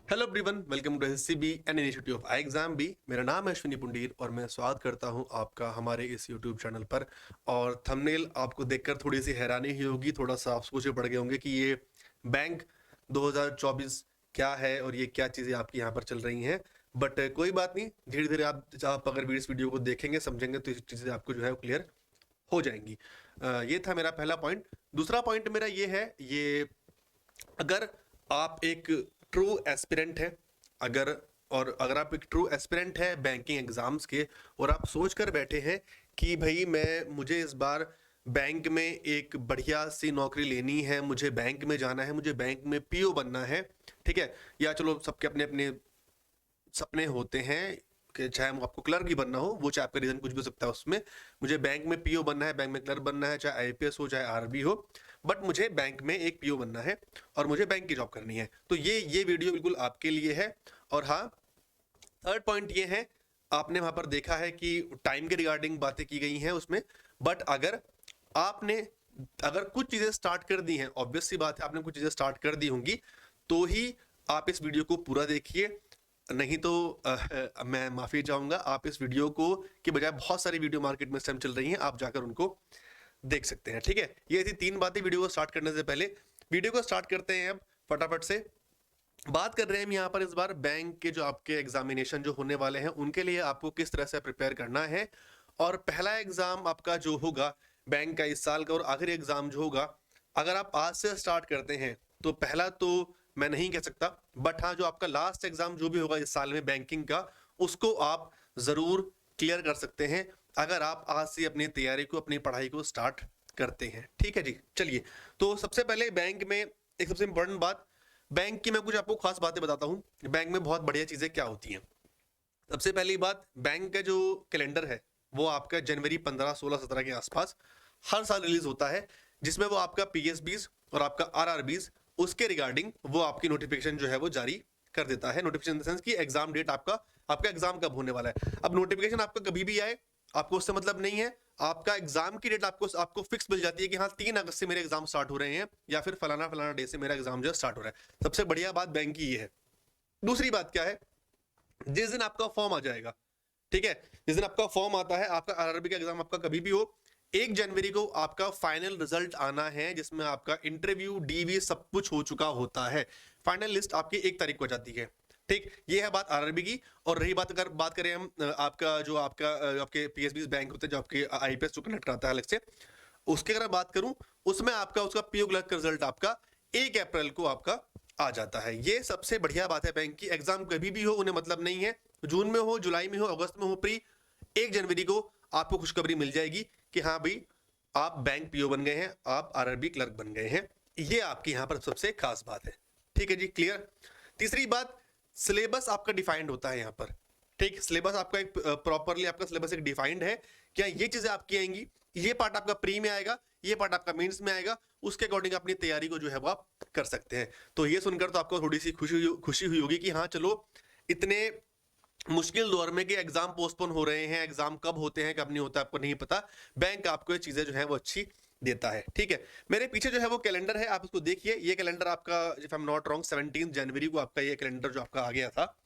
Hello everyone, welcome to SCB and initiative of I exam B. मेरा नाम है अश्विनी पुंडीर और मैं स्वागत करता हूं आपका हमारे इस यूट्यूब चैनल पर। और थंबनेल आपको देखकर थोड़ी सी हैरानी ही होगी, थोड़ा सा आप सोचे पड़ गए होंगे कि ये बैंक 2024 क्या है और ये क्या चीज़ें आपकी यहाँ पर चल रही हैं। बट कोई बात नहीं, धीरे धीरे आप अगर भी इस वीडियो को देखेंगे समझेंगे तो ये चीज़ें आपको जो है क्लियर हो जाएंगी। ये था मेरा पहला पॉइंट। दूसरा पॉइंट मेरा ये है, ये अगर आप एक ट्रू एस्पिरेंट है, अगर अगर आप एक ट्रू एस्पिरेंट है बैंकिंग एग्जाम्स के और आप सोच कर बैठे हैं कि भाई मुझे इस बार बैंक में एक बढ़िया सी नौकरी लेनी है, मुझे बैंक में जाना है, मुझे बैंक में पीओ बनना है, ठीक है। या चलो सबके अपने अपने सपने होते हैं कि चाहे आपको क्लर्क ही बनना हो, वो चाहे आपका रीजन कुछ भी हो सकता है उसमें। मुझे बैंक में पीओ बनना है, बैंक में क्लर्क बनना है, चाहे आईपीएस हो चाहे आरबी हो, बट मुझे बैंक में एक पीओ बनना है और मुझे बैंक की जॉब करनी है। तो ये वीडियो बिल्कुल आपके लिए है। और हाँ, थर्ड पॉइंट ये है, आपने वहां पर देखा है कि टाइम के रिगार्डिंग बातें की गई हैं उसमें। बट अगर कुछ चीजें स्टार्ट कर दी हैं, ऑब्वियस सी बात है आपने कुछ चीजें स्टार्ट कर दी होंगी, तो ही आप इस वीडियो को पूरा देखिए। नहीं तो मैं माफी चाहूंगा, आप इस वीडियो को के बजाय बहुत सारी वीडियो मार्केट में इस टाइम चल रही हैं, आप जाकर उनको देख सकते हैं, ठीक है। ये थी तीन बातें वीडियो को स्टार्ट करने से पहले। वीडियो को स्टार्ट करते हैं अब फटाफट से। बात कर रहे हैं हम यहाँ पर इस बार बैंक के जो आपके एग्जामिनेशन जो होने वाले हैं उनके लिए आपको किस तरह से प्रिपेयर करना है। और पहला एग्जाम आपका जो होगा बैंक का इस साल का, और आखिरी एग्जाम जो होगा, अगर आप आज से स्टार्ट करते हैं तो पहला तो मैं नहीं कह सकता, बट हाँ जो आपका लास्ट एग्जाम जो भी होगा इस साल में बैंकिंग का, उसको आप जरूर क्लियर कर सकते हैं अगर आप आज से अपनी तैयारी को, अपनी पढ़ाई को स्टार्ट करते हैं, ठीक है जी। चलिए, तो सबसे पहले बैंक में एक सबसे इंपॉर्टेंट बात, बैंक की मैं कुछ आपको खास बातें बताता हूं। बैंक में बहुत बढ़िया चीजें क्या होती हैं। सबसे पहली बात, बैंक का जो कैलेंडर है वो आपका जनवरी 15, 16, 17 के आसपास हर साल रिलीज होता है, जिसमें वो आपका पीएसबीज और आपका आरआरबीज उसके रिगार्डिंग वो आपकी नोटिफिकेशन जो है वो जारी कर देता है। नोटिफिकेशन इन द सेंस की एग्जाम डेट, आपका एग्जाम कब होने वाला है। अब नोटिफिकेशन आपका कभी भी आए, आपको उससे मतलब नहीं है। आपका एग्जाम की डेट आपको फिक्स मिल जाती है कि हाँ 3 अगस्त से मेरे एग्जाम स्टार्ट हो रहे हैं, या फिर फलाना फलाना डे से मेरा एग्जाम जो है स्टार्ट हो रहा है। सबसे बढ़िया बात बैंक की ये है। दूसरी बात क्या है, जिस दिन आपका फॉर्म आ जाएगा, ठीक है, जिस दिन आपका फॉर्म आता है, आपका आरआरबी का एग्जाम आपका कभी भी हो, 1 जनवरी को आपका फाइनल रिजल्ट आना है, जिसमें आपका इंटरव्यू डीवी सब कुछ हो चुका होता है। फाइनल लिस्ट आपकी 1 तारीख को जाती है, ठीक। ये है बात आरआरबी की। और रही बात करें हम आपके पीएसबी बैंक होते हैं, जो आपके आईपीएस जो कनेक्ट कराता है अलग से, उसके अगर बात करूं, उसमें आपका उसका पीओ क्लर्क का रिजल्ट आपका 1 अप्रैल को आपका आ जाता है। ये सबसे बढ़िया बात है बैंक की। एग्जाम कभी भी हो, उन्हें मतलब नहीं है, जून में हो, जुलाई में हो, अगस्त में हो, 1 जनवरी को आपको खुशखबरी मिल जाएगी कि हाँ भाई आप बैंक पीओ बन गए हैं, आप आरआरबी क्लर्क बन गए हैं। ये आपकी यहां पर सबसे खास बात है, ठीक है जी, क्लियर। तीसरी बात, सिलेबस आपका डिफाइंड होता है यहां पर, ठीक। सिलेबस आपका एक प्रॉपरली आपका सिलेबस एक डिफाइंड है। क्या ये चीजें आपकी आएंगी, ये पार्ट आपका प्री में आएगा, ये पार्ट आपका मेंस में आएगा, उसके अकॉर्डिंग अपनी तैयारी को जो है वो आप कर सकते हैं। तो ये सुनकर तो आपको थोड़ी सी खुशी हुई होगी कि हाँ चलो, इतने मुश्किल दौर में कि एग्जाम पोस्टपोन हो रहे हैं, एग्जाम कब होते हैं कब नहीं होता आपको नहीं पता, बैंक आपको ये चीजें जो है वो अच्छी देता है, ठीक है। मेरे पीछे जो है वो कैलेंडर है, आप इसको देखिए। ये कैलेंडर आपका, if I am not wrong, 17 जनवरी को आपका ये कैलेंडर जो आपका आ गया था,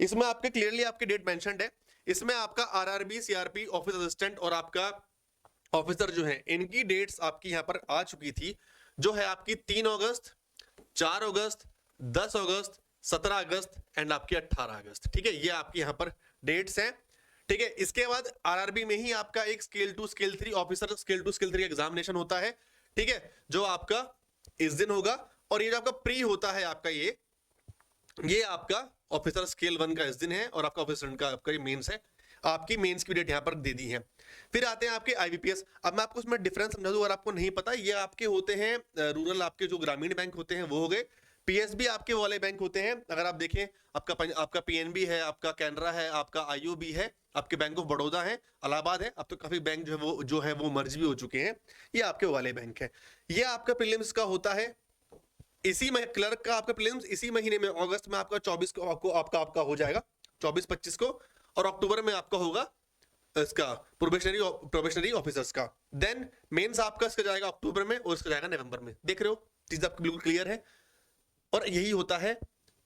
इसमें आपके क्लियरली आपकी डेट मेंशन्ड है। इसमें आपका आरआरबी, सीआरपी, ऑफिस असिस्टेंट और आपका ऑफिसर जो है, इनकी डेट्स आपकी यहां पर आ चुकी थी, जो है आपकी 3 अगस्त, 4 अगस्त, 10 अगस्त, 17 अगस्त एंड आपकी 18 अगस्त, ठीक है। ये आपकी यहां पर डेट्स हैं, ठीक है। इसके बाद आरआरबी में ही आपका एक scale 2 scale 3 officer scale 2 scale 3 examination होता है, ठीक है, जो आपका इस दिन होगा। और ये जो आपका प्री होता है आपका, ये आपका ऑफिसर स्केल 1 का इस दिन है, और आपका ऑफिसर का आपका ये मेंस है। आपकी मेंस की डेट यहां पर दे दी है। फिर आते हैं आपके आईबीपीएस। अब मैं आपको इसमें डिफरेंस समझा दूं अगर आपको नहीं पता, ये आपके होते हैं रूरल, आपके जो ग्रामीण बैंक होते हैं वो हो गए। पीएसबी आपके वाले बैंक होते हैं, अगर आप देखें, आपका पीएनबी है, आपका कैनरा है, आपका आईओबी है, आपके बैंक ऑफ बड़ौदा है, इलाहाबाद है। अब तो काफी बैंक जो है वो मर्ज भी हो चुके हैं। ये आपके वाले बैंक है। ये आपका प्रीलिम्स का होता है इसी में, क्लर्क का आपका प्रीलिम्स इसी महीने में, अगस्त में आपका 24 को आपका हो जाएगा, 24-25 को। और अक्टूबर में आपका होगा इसका प्रोबेशनरी ऑफिसर्स का। देन मेंस आपका इसका जाएगा अक्टूबर में और इसका जाएगा नवंबर में। देख रहे हो, चीज आपको बिल्कुल क्लियर है। और यही होता है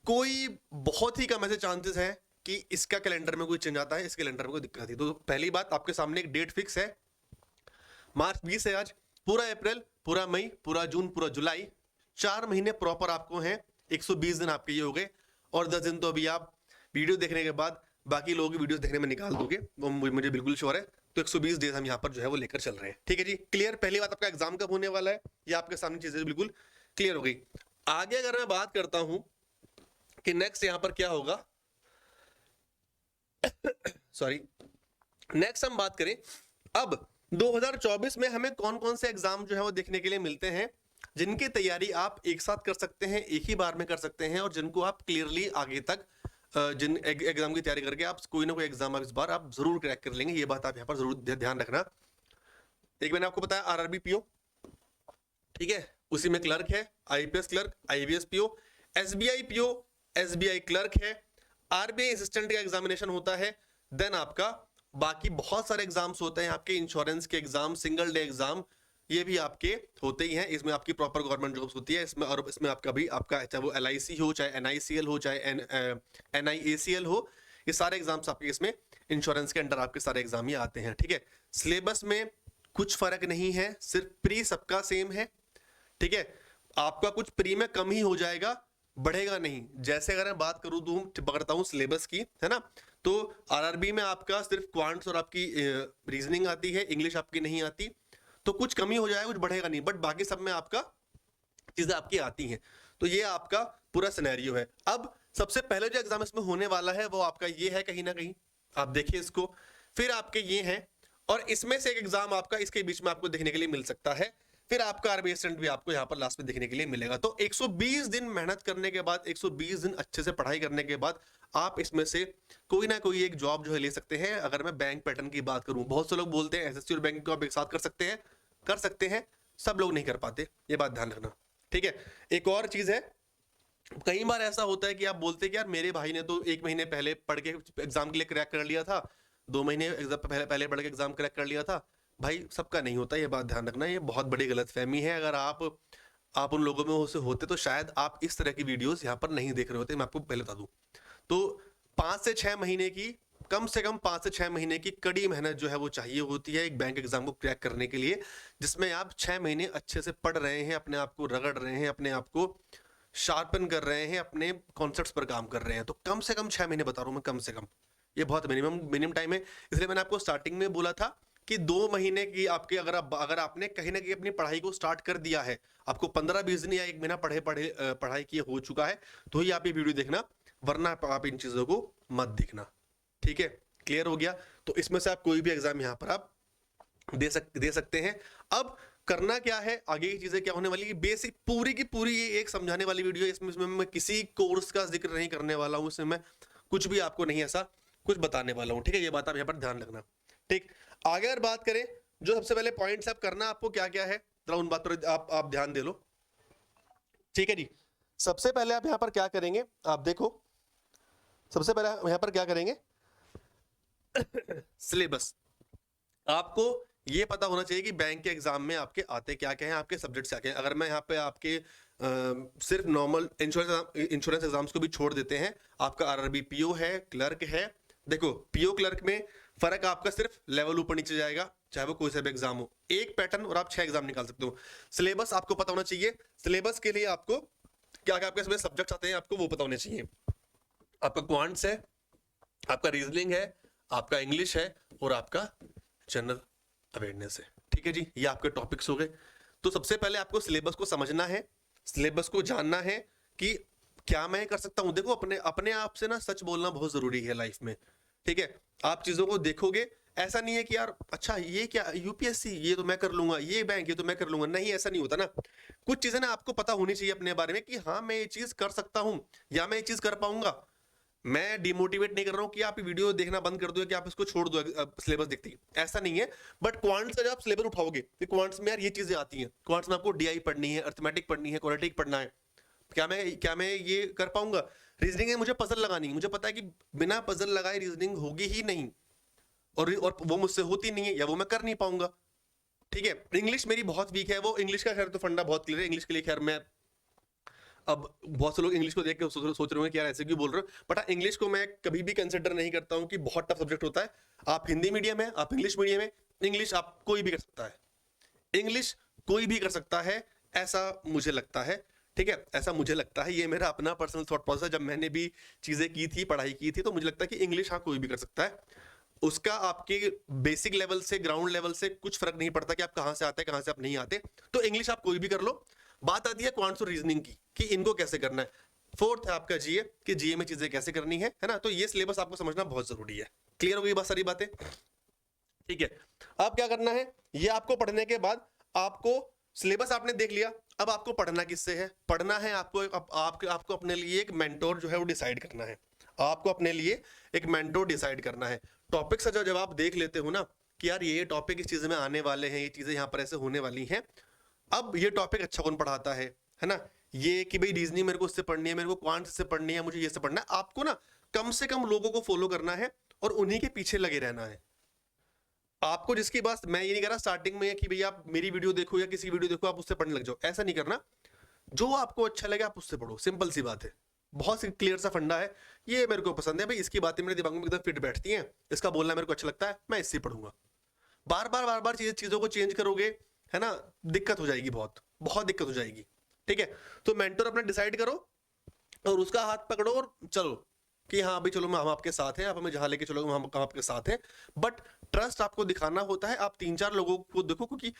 कोई बहुत ही कम ऐसे चांसेस हैं कि इसका कैलेंडर में कोई चेंज आता है, इस कैलेंडर में कोई दिक्कत आती है। तो पहली बात, आपके सामने एक डेट फिक्स है, मार्च 20 है आज, पूरा अप्रैल, पूरा मई, पूरा जून, पूरा जुलाई, 4 महीने प्रॉपर आपको हैं, 120 दिन आपके ये हो गए, और 10 दिन तो अभी आप वीडियो देखने के बाद बाकी लोगों की वीडियो देखने में निकाल दोगे, वो मुझे बिल्कुल श्योर है। तो 120 डेज हम यहाँ पर जो है वो लेकर चल रहे हैं, ठीक है जी। क्लियर? पहली बात, आपका एग्जाम कब होने वाला है, ये आपके सामने चीजें बिल्कुल क्लियर हो गई। आगे अगर मैं बात करता हूं कि नेक्स्ट यहां पर क्या होगा, सॉरी, नेक्स्ट हम बात करें अब 2024 में हमें कौन कौन से एग्जाम जो है वो देखने के लिए मिलते हैं, जिनकी तैयारी आप एक साथ कर सकते हैं, एक ही बार में कर सकते हैं, और जिनको आप क्लियरली आगे तक जिन एग्जाम की तैयारी करके आप कोई ना कोई एग्जाम इस बार आप जरूर क्रैक कर लेंगे। ये बात आप यहाँ पर जरूर ध्यान रखना। एक मैंने आपको बताया आरआरबी पीओ, ठीक है, उसी में क्लर्क है, IPS clerk, IBS PO, SBI PO, SBI clerk है, आरबीआई असिस्टेंट का एग्जामिनेशन होता है। देन आपका बाकी बहुत सारे एग्जाम्स होते हैं आपके, इंश्योरेंस के एग्जाम, सिंगल डे एग्जाम, ये भी आपके होते ही हैं। इसमें आपकी प्रॉपर गवर्नमेंट जॉब्स होती है इसमें, और इसमें आपका भी आपका चाहे वो एलआईसी हो, चाहे एनआईसीएल हो, चाहे एनआईएसीएल हो, ये सारे एग्जाम्स आपके इसमें इंश्योरेंस के अंडर आपके सारे एग्जाम ही आते हैं, ठीक है। सिलेबस में कुछ फर्क नहीं है, सिर्फ प्री सबका सेम है, ठीक है। आपका कुछ प्री में कम ही हो जाएगा, बढ़ेगा नहीं। जैसे अगर मैं बात करूं दूं पकड़ता हूं सिलेबस की, है ना, तो आरआरबी में आपका सिर्फ क्वांट्स और आपकी रीजनिंग आती है, इंग्लिश आपकी नहीं आती, तो कुछ कमी हो जाएगा, कुछ बढ़ेगा नहीं, बट बाकी सब में आपका चीजें आपकी आती हैं। तो ये आपका पूरा सिनेरियो है। अब सबसे पहले जो एग्जाम इसमें होने वाला है वो आपका ये है, कहीं ना कहीं आप देखिए इसको, फिर आपके ये हैं, और इसमें से एक एग्जाम आपका इसके बीच में आपको देखने के लिए मिल सकता है, फिर आपका आरबीआई असिस्टेंट भी आपको यहाँ पर लास्ट में देखने के लिए मिलेगा। तो 120 दिन मेहनत करने के बाद, 120 दिन अच्छे से पढ़ाई करने के बाद आप इसमें से कोई ना कोई एक जॉब जो है ले सकते हैं। अगर मैं बैंक पैटर्न की बात करूं, बहुत से लोग बोलते हैं एसएससी और बैंक को आप एक साथ कर सकते हैं, सब लोग नहीं कर पाते, ये बात ध्यान रखना, ठीक है। एक और चीज है, कई बार ऐसा होता है कि आप बोलते हैं कि यार मेरे भाई ने तो 1 महीने पहले पढ़ के एग्जाम के लिए क्रैक कर लिया था, 2 महीने एग्जाम पहले पढ़ के एग्जाम क्रैक कर लिया था। भाई सबका नहीं होता, ये बात ध्यान रखना, ये बहुत बड़ी गलतफहमी है। अगर आप उन लोगों में से होते तो शायद आप इस तरह की वीडियोस यहाँ पर नहीं देख रहे होते, मैं आपको पहले बता दूं। तो 5 से 6 महीने की, कम से कम 5 से 6 महीने की कड़ी मेहनत जो है वो चाहिए होती है एक बैंक एग्जाम को क्रैक करने के लिए, जिसमें आप 6 महीने अच्छे से पढ़ रहे हैं, अपने आप को रगड़ रहे हैं, अपने आप को शार्पन कर रहे हैं, अपने कॉन्सेप्ट्स पर काम कर रहे हैं। तो कम से कम 6 महीने बता रहा हूं मैं, कम से कम, ये बहुत मिनिमम टाइम है। इसलिए मैंने आपको स्टार्टिंग में बोला था कि 2 महीने की आपके, अगर आपने कहीं ना कहीं अपनी पढ़ाई को स्टार्ट कर दिया है, आपको 15-20 दिन या 1 महीना पढ़ाई किए हो चुका है, तो ही आप ये वीडियो देखना, वरना आप इन चीजों को मत देखना, ठीक है। क्लियर हो गया? तो इसमें से आप कोई भी एग्जाम यहां पर आप दे सकते हैं। अब करना क्या है, आगे की चीजें क्या होने वाली है, बेसिक पूरी की पूरी ये एक समझाने वाली वीडियो है। इसमें मैं किसी कोर्स का जिक्र नहीं करने वाला हूं, इसमें मैं कुछ भी आपको नहीं ऐसा कुछ बताने वाला हूं, ठीक है। ये बात आप यहाँ पर ध्यान रखना, ठीक। आगे अगर बात करें, जो सबसे पहले पॉइंट्स आप करना आपको क्या क्या है, जरा उन बात पर आप ध्यान दे लो, ठीक है जी। सबसे पहले आप यहाँ पर क्या करेंगे, आप देखो, सबसे पहले यहाँ पर क्या करेंगे, सिलेबस। आपको ये पता होना चाहिए कि बैंक के एग्जाम में आपके आते क्या क्या हैं, आपके सब्जेक्ट्स क्या क्या हैं। अगर मैं यहाँ पे आपके सिर्फ नॉर्मल इंश्योरेंस एग्जाम्स को भी छोड़ देते हैं, आपका आरआरबी पीओ है, क्लर्क है। देखो पीओ क्लर्क में फर्क आपका सिर्फ लेवल ऊपर नीचे जाएगा, चाहे वो कोई सा भी एग्जाम हो, एक पैटर्न और आप 6 एग्जाम निकाल सकते हो। सिलेबस आपको पता होना चाहिए, सिलेबस के लिए आपको क्या क्या आपके इसमें सब्जेक्ट्स आते हैं आपको वो पता होने चाहिए। आपका क्वांट्स है, आपका रीजनिंग है, आपका इंग्लिश है, और आपका जनरल अवेयरनेस है, ठीक है जी। ये आपके टॉपिक्स हो गए। तो सबसे पहले आपको सिलेबस को समझना है, सिलेबस को जानना है कि क्या मैं कर सकता हूं। देखो अपने आप से ना सच बोलना बहुत जरूरी है लाइफ में, ठीक है। आप चीजों को देखोगे, ऐसा नहीं है कि यार अच्छा ये क्या यूपीएससी, ये तो मैं कर लूंगा, ये बैंक, ये तो मैं कर लूंगा, नहीं, ऐसा नहीं होता ना। कुछ चीजें ना आपको पता होनी चाहिए अपने बारे में कि हाँ मैं ये चीज कर सकता हूं या मैं ये चीज कर पाऊंगा। मैं डिमोटिवेट नहीं कर रहा हूं कि आप वीडियो देखना बंद कर दो, कि आप इसको छोड़ दो सिलेबस देखती, ऐसा नहीं है। बट क्वांट्स का जब आप सिलेबस उठाओगे तो क्वांट्स में यार ये चीजें आती हैं, क्वांट्स में आपको डीआई पढ़नी है, अर्थमेटिक पढ़नी है, क्वाड्रेटिक पढ़ना है, क्या मैं ये कर पाऊंगा। रीजनिंग है, मुझे पजल लगानी, मुझे पता है कि बिना पजल लगाए रीजनिंग होगी ही नहीं, और वो मुझसे होती नहीं है, या वो मैं कर नहीं पाऊंगा, ठीक है। इंग्लिश मेरी बहुत वीक है, वो इंग्लिश का खैर तो फंडा बहुत क्लियर है, इंग्लिश के लिए खैर मैं अब बहुत से लोग इंग्लिश को देख के सोच रहे होंगे कि यार ऐसे क्यों बोल रहे हो, बट हाँ, इंग्लिश को मैं कभी भी कंसिडर नहीं करता हूँ कि बहुत टफ सब्जेक्ट होता है। आप हिंदी मीडियम है, आप इंग्लिश मीडियम है, इंग्लिश आप कोई भी कर सकता है, इंग्लिश कोई भी कर सकता है, ऐसा मुझे लगता है। ठीक है, ऐसा मुझे लगता है, ये मेरा अपना पर्सनल थॉट प्रोसेस है। जब मैंने भी चीजें की थी, पढ़ाई की थी, तो मुझे लगता है कि इंग्लिश हाँ कोई भी कर सकता है। उसका आपके बेसिक लेवल से ग्राउंड लेवल से कुछ फर्क नहीं पड़ता कि आप कहां से आते हैं, कहां से आप नहीं आते। तो इंग्लिश आप कोई भी कर लो। बात आती है क्वांट्स और रीजनिंग की कि इनको कैसे करना है। फोर्थ है आपका जीए, कि जीए में चीजें कैसे करनी है ना। तो ये सिलेबस आपको समझना बहुत जरूरी है। क्लियर हो गई बात, सारी बातें? ठीक है, अब क्या करना है, ये आपको पढ़ने के बाद आपको सिलेबस आपने देख लिया, अब आपको पढ़ना किससे है? पढ़ना है आपको आपको अपने लिए एक मेंटोर जो है वो डिसाइड करना है। आपको अपने लिए एक मेंटोर डिसाइड करना है। टॉपिक से जब आप देख लेते हो ना कि यार ये टॉपिक इस चीज में आने वाले हैं, ये चीजें यहाँ पर ऐसे होने वाली हैं, अब ये टॉपिक अच्छा कौन पढ़ाता है ना, ये कि भाई रीजनिंग मेरे को इससे पढ़नी है, मेरे को क्वांट से पढ़नी है, मुझे ये से पढ़ना है। आपको ना कम से कम लोगों को फॉलो करना है और उन्हीं के पीछे लगे रहना है। आपको जिसकी बात, मैं ये नहीं कह रहा स्टार्टिंग में कि भैया आप मेरी वीडियो देखो या किसी वीडियो देखो आप उससे पढ़ने लग जाओ, ऐसा नहीं करना। जो आपको अच्छा लगे आप उससे पढ़ो, सिंपल सी बात है। बहुत सी क्लियर सा फंडा है, ये मेरे को पसंद है भाई, इसकी बातें मेरे दिमाग में एकदम फिट बैठती हैं, इसका बोलना मेरे को अच्छा लगता है, मैं इससे पढ़ूंगा। बार बार चीजों को चेंज करोगे है ना, दिक्कत हो जाएगी, बहुत बहुत दिक्कत हो जाएगी। ठीक है, तो मेंटर अपना डिसाइड करो और उसका हाथ पकड़ो और चलो कि हाँ भाई चलो हम आपके साथ हैं, आप हमें जहां लेके चलोगे हम आपके साथ हैं। बट ट्रस्ट आपको दिखाना होता है। आप 3-4 लोगों को देखो, क्योंकि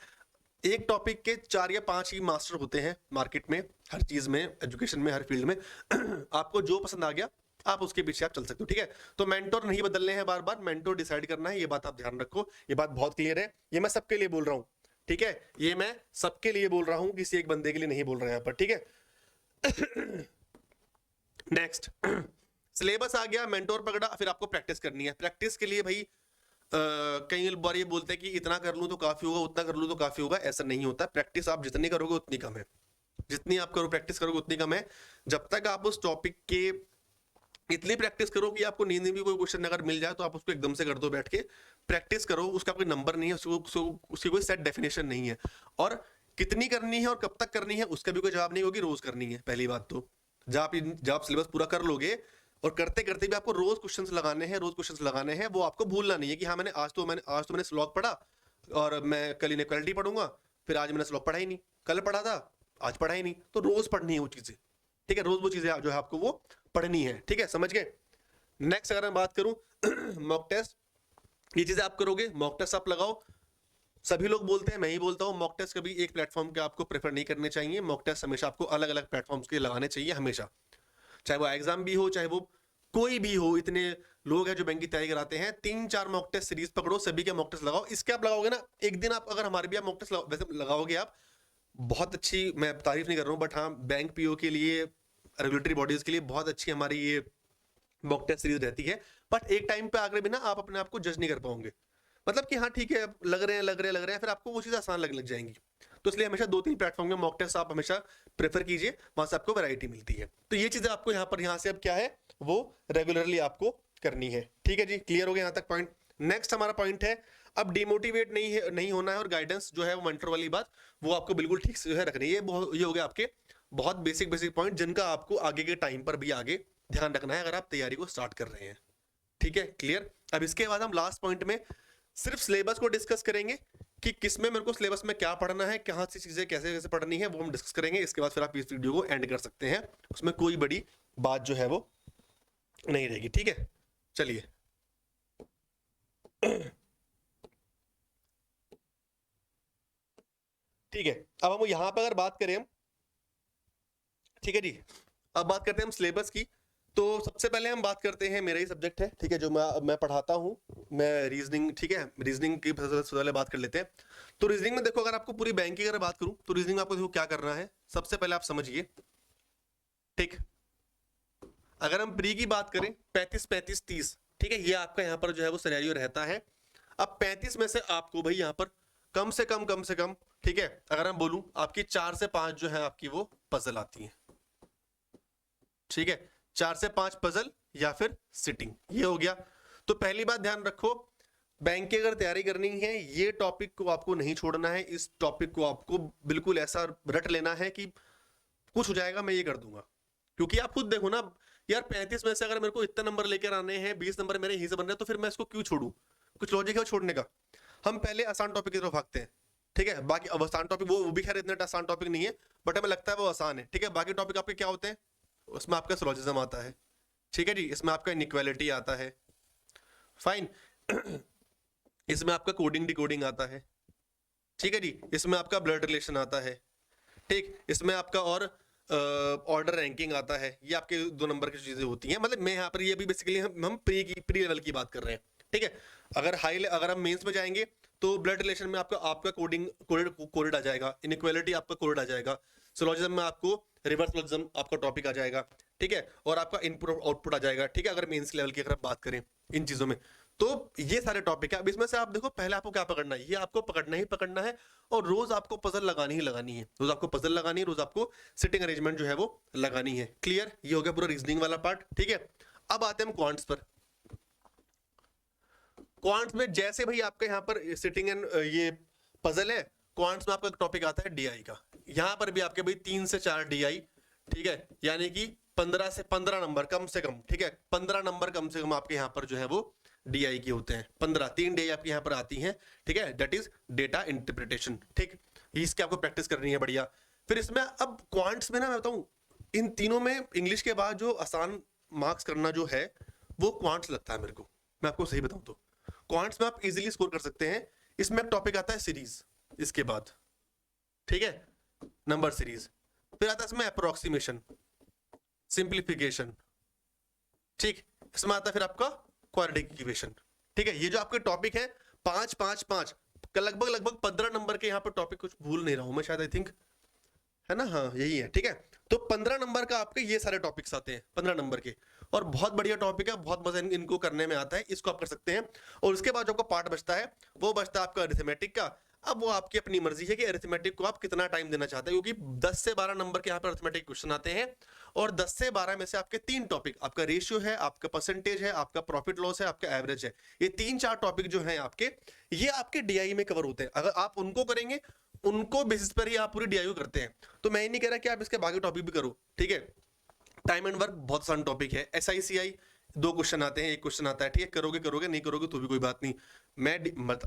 एक टॉपिक के 4 या 5 ही मास्टर होते हैं मार्केट में, हर चीज में, एजुकेशन में, हर फील्ड में। आपको जो पसंद आ गया आप उसके पीछे आप चल सकते हो। ठीक है, तो मेंटोर नहीं बदलने हैं बार बार, मेंटोर डिसाइड करना है, ये बात आप ध्यान रखो। ये बात बहुत क्लियर है, ये मैं सबके लिए बोल रहा हूं। ठीक है, ये मैं सबके लिए बोल रहा हूं, किसी एक बंदे के लिए नहीं बोल रहा यहां पर। ठीक है, नेक्स्ट सिलेबस आ गया, मेंटोर पकड़ा, फिर आपको प्रैक्टिस करनी है। प्रैक्टिस के लिए भाई कई बार ये बोलते हैं कि इतना कर लूं तो काफी होगा, उतना कर लूं तो काफी होगा, ऐसा नहीं होता। प्रैक्टिस आप जितनी करोगे उतनी कम है, जितनी आप करो प्रैक्टिस करोगे उतनी कम है। जब तक आप उस टॉपिक के इतनी प्रैक्टिस करो कि आपको नींद में भी कोई क्वेश्चन अगर मिल जाए तो आप उसको एकदम से कर दो बैठ के। प्रैक्टिस करो, उसका कोई नंबर नहीं है, उसकी कोई सेट डेफिनेशन नहीं है। और कितनी करनी है और कब तक करनी है उसका भी कोई जवाब नहीं होगी, रोज करनी है पहली बात तो। जब आप सिलेबस पूरा कर लोगे और करते करते भी आपको रोज क्वेश्चंस लगाने हैं, रोज क्वेश्चंस लगाने हैं, वो आपको भूलना नहीं है कि हाँ मैंने आज तो मैंने स्लॉग पढ़ा और मैं कल इनइक्वालिटी पढ़ूंगा, फिर आज मैंने स्लॉग पढ़ा ही नहीं, कल पढ़ा था आज पढ़ा ही नहीं। तो रोज पढ़नी है वो चीजें। ठीक है, रोज वो चीजें जो है आपको वो पढ़नी है। ठीक है, समझ गए? नेक्स्ट अगर मैं बात करूं मॉक टेस्ट, ये चीजें आप करोगे, मॉक टेस्ट आप लगाओ। सभी लोग बोलते हैं, मैं ही बोलता हूं, मॉक टेस्ट कभी एक प्लेटफॉर्म के आपको प्रेफर नहीं करने चाहिए। मॉक टेस्ट हमेशा आपको अलग अलग प्लेटफॉर्म्स के लगाने चाहिए हमेशा, चाहे वो एग्जाम भी हो चाहे वो कोई भी हो। इतने लोग हैं जो बैंक की तैयारी कराते हैं, 3-4 मॉक टेस्ट सीरीज पकड़ो, सभी के मॉक टेस्ट लगाओ। इसके आप लगाओगे ना, एक दिन आप अगर हमारे भी आप मॉक टेस्ट वैसे लगाओगे आप, बहुत अच्छी, मैं तारीफ नहीं कर रहा हूँ बट हाँ बैंक पीओ के लिए, रेगुलेटरी बॉडीज के लिए बहुत अच्छी हमारी ये मॉक टेस्ट सीरीज रहती है। बट एक टाइम पे आकर भी ना आप अपने आप को जज नहीं कर पाओगे, मतलब कि हाँ ठीक है लग रहे हैं, फिर आपको वो चीज़ आसान लगने लग जाएंगी। तो इसलिए हमेशा 2-3 प्लेटफॉर्म में मॉक टेस्ट आप हमेशा प्रेफर कीजिए, वहां से आपको वैरायटी मिलती है। तो ये चीजें आपको यहाँ से अब क्या है वो रेगुलरली आपको करनी है। ठीक है जी, क्लियर हो गया यहाँ तक पॉइंट? नेक्स्ट हमारा पॉइंट है, अब डिमोटिवेट नहीं होना है, और गाइडेंस जो है वो मेंटर वाली बात वो आपको बिल्कुल ठीक से जो है रखनी है। ये हो गया आपके बहुत बेसिक पॉइंट, जिनका आपको आगे के टाइम पर भी आगे ध्यान रखना है अगर आप तैयारी को स्टार्ट कर रहे हैं। ठीक है, क्लियर? अब इसके बाद हम लास्ट पॉइंट में सिर्फ सिलेबस को डिस्कस करेंगे कि किसमें मेरे को सिलेबस में क्या पढ़ना है, कहाँ से चीजें कैसे कैसे पढ़नी है, वो हम डिस्कस करेंगे। इसके बाद फिर आप इस वीडियो को एंड कर सकते हैं, उसमें कोई बड़ी बात जो है वो नहीं रहेगी। ठीक है, चलिए ठीक है, अब हम यहां पर अगर बात करें हम, ठीक है जी, अब बात करते हैं हम सिलेबस की। तो सबसे पहले हम बात करते हैं, मेरा ही सब्जेक्ट है, ठीक है, जो मैं पढ़ाता हूँ, मैं रीजनिंग, ठीक है, रीजनिंग की सबसे पहले बात कर लेते हैं। तो रीजनिंग में देखो, अगर आपको पूरी बैंक की अगर बात करूं तो रीजनिंग में आपको देखो क्या करना है। सबसे पहले आप समझिए, ठीक, अगर हम प्री की बात करें 35-35-30, ठीक है, ये आपका यहाँ पर जो है वो सिनेरियो रहता है। अब 35 में से आपको भाई यहाँ पर कम से कम, ठीक है, अगर हम बोलूं आपकी 4 से 5 जो है आपकी वो पजल आती है। ठीक है, 4 से 5 पजल या फिर सिटिंग, ये हो गया। तो पहली बात ध्यान रखो, बैंक की अगर तैयारी करनी है, ये टॉपिक को आपको नहीं छोड़ना है। इस टॉपिक को आपको बिल्कुल ऐसा रट लेना है कि कुछ हो जाएगा, मैं ये कर दूंगा। क्योंकि आप खुद देखो ना यार, 35 में से अगर मेरे को इतने नंबर लेकर आने हैं, 20 नंबर मेरे यहीं से बन रहे हैं, तो फिर मैं इसको क्यों छोड़ू? कुछ लॉजिक है वो छोड़ने का। हम पहले आसान टॉपिक की तरफ भागते हैं, ठीक है। बाकी अब आसान टॉपिक वो भी खैर इतना आसान टॉपिक नहीं है, बट हमें लगता है वो आसान है, ठीक है। बाकी टॉपिक आपके क्या होते हैं? उसमें आपका सिलोजिज्म आता है, ठीक है जी। इसमें आपका इनइक्वालिटी आता है, फाइन। इसमें आपका कोडिंग डिकोडिंग आता है, ठीक है जी। इसमें आपका ब्लड रिलेशन आता है, ठीक। इसमें आपका और ऑर्डर रैंकिंग आता है। ये आपके 2 नंबर की चीजें होती हैं। मतलब मैं यहाँ पर ये भी बेसिकली हम प्री लेवल की बात कर रहे हैं, ठीक है। अगर हम मेंस में जाएंगे तो ब्लड रिलेशन में आपका आपका कोडिंग कोडेड आ जाएगा, इनइक्वालिटी आपका कोडेड आ जाएगा, सिलोजिज्म में आपको रिवर्स सिलोजिज्म आपका टॉपिक आ जाएगा, ठीक है। और आपका इनपुट आउटपुट आ जाएगा, ठीक है, अगर मेंस लेवल की अगर आप बात करें इन चीजों में। तो ये सारे टॉपिक है। अब इसमें से आप देखो, पहले आपको क्या पकड़ना है, ये आपको पकड़ना ही पकड़ना है, और रोज आपको पजल लगानी ही लगानी है, रोज आपको पजल लगानी है, रोज आपको सिटिंग अरेंजमेंट जो है वो लगानी है। क्लियर? ये हो गया पूरा रीजनिंग वाला पार्ट, ठीक है। अब आते हैं हम क्वांट्स पर। क्वांट्स में जैसे भाई आपके यहाँ पर सिटिंग एंड ये पजल है, क्वांट्स में आपका एक टॉपिक आता है डीआई का। यहां पर भी आपके भाई 3 से 4 डीआई, ठीक है, यानी कि 15 से 15 नंबर कम से कम, ठीक है, 15 नंबर कम से कम आपके यहाँ पर जो है वो डीआई के होते हैं। 3 डीआई आपके यहाँ पर आती हैं, ठीक है, दैट इज डेटा इंटरप्रिटेशन, ठीक। इसकी आपको प्रैक्टिस करनी है बढ़िया। फिर इसमें अब क्वांट्स में ना मैं बताऊं, इन तीनों में इंग्लिश के बाद जो आसान मार्क्स करना जो है वो क्वांट्स लगता है मेरे को। मैं आपको सही बताऊं तो क्वांट्स में आप इजीली स्कोर कर सकते हैं। इसमें एक टॉपिक आता है सीरीज, इसके बाद, ठीक है, नंबर सीरीज। फिर आता है इसमें अप्रोक्सीमेशन, सिंप्लीफिकेशन, ठीक। इसमें आता है फिर आपका क्वाड्रेटिक इक्वेशन, ठीक है। ये जो आपके टॉपिक है 5 5 5 लगभग 15 नंबर के यहाँ पर टॉपिक, कुछ भूल नहीं रहा हूं मैं शायद, आई थिंक, है ना, हाँ यही है, ठीक है। तो 15 नंबर का आपके ये सारे टॉपिक्स आते हैं, 15 नंबर के, और बहुत बढ़िया टॉपिक है, बहुत मजा इनको करने में आता है, इसको आप कर सकते हैं। और उसके बाद जो आपका पार्ट बचता है वो बचता है आपका अरिथमेटिक का। अब वो आपकी अपनी मर्जी है कि अरिथमेटिक को आप कितना टाइम देना चाहते हैं, क्योंकि 10 से 12 नंबर के यहाँ पर अरिथमेटिक क्वेश्चन आते हैं, और 10 से 12 में से आपके 3 टॉपिक, आपका रेशियो है, आपका परसेंटेज है, आपका प्रॉफिट लॉस है, आपका एवरेज है। ये 3-4 टॉपिक जो हैं आपके, ये आपके डीआई में कवर होते हैं। अगर आप उनको करेंगे, उनको बेसिस पर ही आप पूरी डीआई करते हैं। तो मैं ये नहीं कह रहा कि आप इसके बाकी टॉपिक भी करो, ठीक है। टाइम एंड वर्क बहुत आसान टॉपिक है। एसआईसीआई 2 क्वेश्चन आते हैं, 1 क्वेश्चन आता है, ठीक है, करोगे नहीं करोगे तो भी कोई बात नहीं।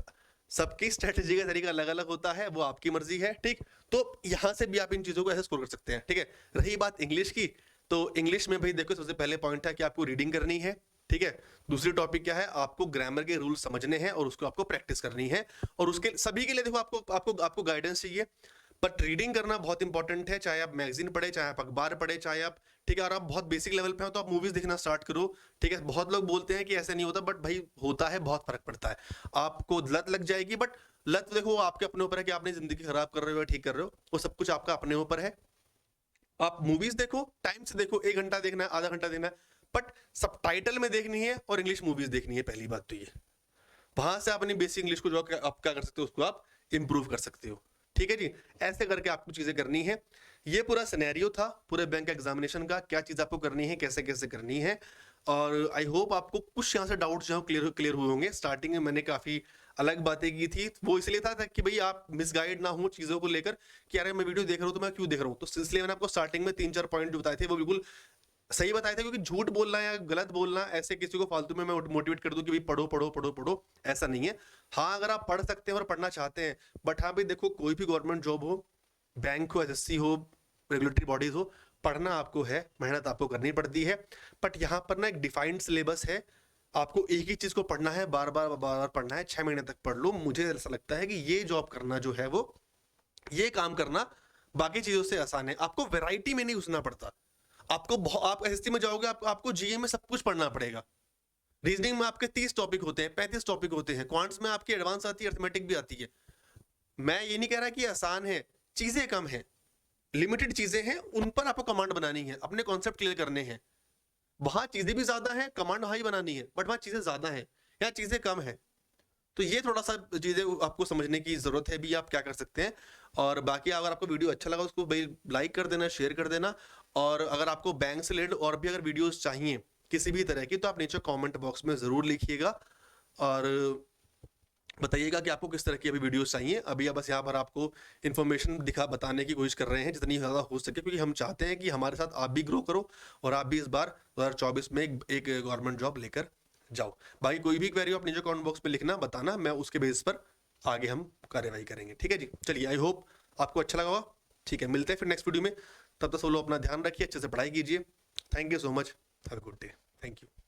सबकी स्ट्रेटेजी का तरीका अलग अलग होता है, वो आपकी मर्जी है, ठीक। तो यहां से भी आप इन चीजों को ऐसे स्कोर कर सकते हैं, ठीक है। रही बात इंग्लिश की, तो इंग्लिश में भाई देखो, सबसे पहले पॉइंट है कि आपको रीडिंग करनी है, ठीक है। दूसरी टॉपिक क्या है, आपको ग्रामर के रूल समझने हैं और उसको आपको प्रैक्टिस करनी है। और उसके सभी के लिए देखो आपको आपको आपको गाइडेंस चाहिए, बट रीडिंग करना बहुत इंपॉर्टेंट है। चाहे आप मैगजीन पढ़े, चाहे आप अखबार पढ़े, चाहे आप, ठीक है, और आप बहुत बेसिक लेवल पे हो तो आप मूवीज देखना स्टार्ट करो, ठीक है। बहुत लोग बोलते हैं कि ऐसे नहीं होता, बट भाई होता है, बहुत फर्क पड़ता है। आपको लत लग जाएगी, बट लत देखो आपके अपने ऊपर है कि आपने जिंदगी खराब कर रहे हो या ठीक कर रहे हो, वो सब कुछ आपका अपने ऊपर है। आप मूवीज देखो, टाइम से देखो, 1 घंटा देखना है, आधा घंटा देखना है, बट सब टाइटल में देखनी है और इंग्लिश मूवीज देखनी है। पहली बात तो ये, वहां से अपनी बेसिक इंग्लिश को जो आप क्या कर सकते हो, उसको आप इंप्रूव कर सकते हो, ठीक है जी। ऐसे करके आपको चीजें करनी है। ये पूरा सिनेरियो था पूरे बैंक एग्जामिनेशन का, क्या चीज आपको करनी है, कैसे कैसे करनी है। और आई होप आपको कुछ यहाँ से डाउट्स जो क्लियर हुए होंगे। स्टार्टिंग में मैंने काफी अलग बातें की थी, वो इसलिए था कि भाई आप मिसगाइड ना हो चीजों को लेकर कि अरे मैं वीडियो देख रहा हूँ तो मैं क्यों देख रहा हूँ। तो इसलिए मैंने आपको स्टार्टिंग में 3-4 पॉइंट जो बताए थे वो बिल्कुल सही बताया था, क्योंकि झूठ बोलना या गलत बोलना, ऐसे किसी को फालतू में मैं मोटिवेट कर दूं कि भाई पढ़ो पढ़ो पढ़ो पढ़ो, ऐसा नहीं है। हाँ, अगर आप पढ़ सकते हैं और पढ़ना चाहते हैं, बट हाँ भाई देखो, कोई भी गवर्नमेंट जॉब हो, बैंक हो, एसएससी हो, रेगुलेटरी बॉडीज हो, पढ़ना आपको है, मेहनत आपको करनी पड़ती है। बट यहाँ पर ना एक डिफाइंड सिलेबस है, आपको एक ही चीज को पढ़ना है, बार बार पढ़ना है, 6 महीने तक पढ़ लो। मुझे ऐसा लगता है कि ये जॉब करना जो है वो, ये काम करना बाकी चीजों से आसान है। आपको वैरायटी में नहीं घुसना पड़ता। आप एसएससी में जाओगे, आपको जीए में सब कुछ पढ़ना पड़ेगा। रीजनिंग में आपके 30 टॉपिक होते हैं, 35 टॉपिक होते हैं, क्वांट्स में आपकी एडवांस आती है, अर्थमेटिक भी आती है। मैं ये नहीं कह रहा कि आसान है, चीजें कम है, लिमिटेड चीजें हैं, उन पर आपको कमांड बनानी है, अपने कॉन्सेप्ट क्लियर करने हैं। वहां चीजें भी ज्यादा है, कमांड हाई बनानी है, बट वहां चीजें ज्यादा है, यहाँ चीजें कम है। तो ये थोड़ा सा चीजें आपको समझने की जरूरत है भी, आप क्या कर सकते हैं। और बाकी अगर आपको वीडियो अच्छा लगा उसको भाई लाइक कर देना, शेयर कर देना। और अगर आपको बैंक से रिलेटेड और भी अगर वीडियोस चाहिए किसी भी तरह की, तो आप नीचे कमेंट बॉक्स में जरूर लिखिएगा। और बताइएगा कि आपको किस तरह की अभी वीडियोस चाहिए। अभी बस यहाँ पर आपको इन्फॉर्मेशन बताने की कोशिश कर रहे हैं जितनी ज़्यादा हो सके, क्योंकि हम चाहते हैं कि हमारे साथ आप भी ग्रो करो और आप भी इस बार 2024 में एक गवर्नमेंट जॉब लेकर जाओ। बाकी कोई भी क्वेरी आप नीचे कमेंट बॉक्स में लिखना, बताना, मैं उसके बेस पर आगे हम कार्यवाही करेंगे। ठीक है जी, चलिए, आई होप आपको अच्छा लगा होगा। ठीक है, मिलते हैं फिर नेक्स्ट वीडियो में। तब तक सब लोग अपना ध्यान रखिए, अच्छे से पढ़ाई कीजिए। Thank you so much, have a good day. Thank you.